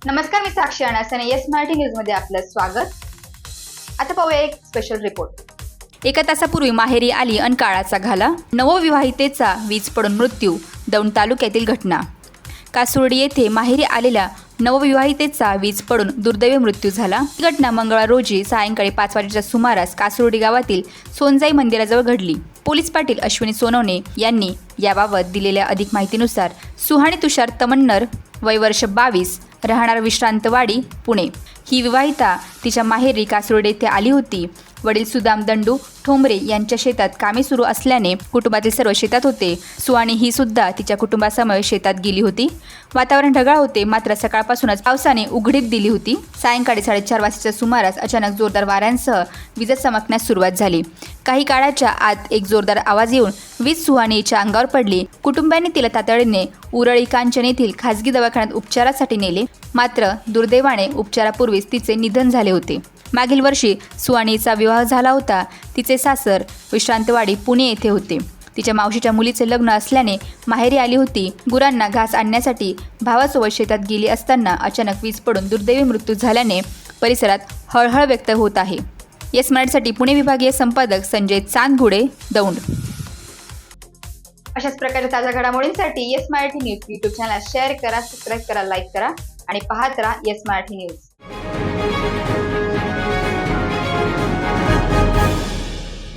नमस्कार, मी साक्षी अनासने. Yes Marathi news मध्ये आपलं स्वागत. आता पाहूया एक स्पेशल रिपोर्ट. एका तासापूर्वी माहेरी आली अन काळाचा घाला. नवविवाहितेचा वीज पडून मृत्यू. दौंड तालुक्यातील घटना. कासुर्डी येथे माहेरी आलेल्या नवविवाहितेचा वीज पडून दुर्दैवी मृत्यू झाला. ही घटना मंगळवार रोजी सायंकाळी 5 वाजेच्या सुमारास कासुर्डी गावातील सोनजाई मंदिराजवळ घडली. पोलीस पाटील अश्विनी सोनवणे यांनी याबाबत दिलेल्या अधिक माहितीनुसार सुहाणी तुषार तमन्नर, वय वर्ष 22, राहणार विश्रांतवाडी, पुणे, ही विवाहिता तिच्या माहेरी कासुर्डी येथे आली होती. वडील सुदाम दंडू ठोंबरे यांच्या शेतात कामे सुरू असल्याने कुटुंबातील सर्व शेतात होते. सुहाणी ही सुद्धा तिच्या कुटुंबासमवेत शेतात गेली होती. वातावरण ढगाळ होते, मात्र सकाळपासूनच पावसाने उघडीप दिली होती. सायंकाळी 4:30 वाजताच्या सुमारास अचानक जोरदार वाऱ्यांसह वीज चमकण्यास सुरुवात झाली. काही काळाच्या आत एक जोरदार आवाज येऊन वीज सुहाणीच्या अंगावर पडली. कुटुंबाने तिला तातडीने उरळी कांचन येथील खासगी दवाखान्यात उपचारासाठी नेले, मात्र दुर्दैवाने उपचारापूर्वीच तिचे निधन झाले होते. मागील वर्षी सुहाणीचा विवाह झाला होता. तिचे सासर विश्रांतवाडी, पुणे येथे होते. तिच्या मावशीच्या मुलीचे लग्न असल्याने माहेरी आली होती. गुरांना घास आणण्यासाठी भावासोबत शेतात गेली असताना अचानक वीज पडून दुर्दैवी मृत्यू झाल्याने परिसरात हळहळ व्यक्त होत आहे. येस मराठीसाठी पुणे विभागीय संपादक संजय चांदगुडे, दौंड. अशाच प्रकारच्या ताज्या घडामोडींसाठी yes Marathi news YouTube channel share करा, सबस्क्राईब करा, लाईक करा आणि पाहत राहा येस मराठी न्यूज.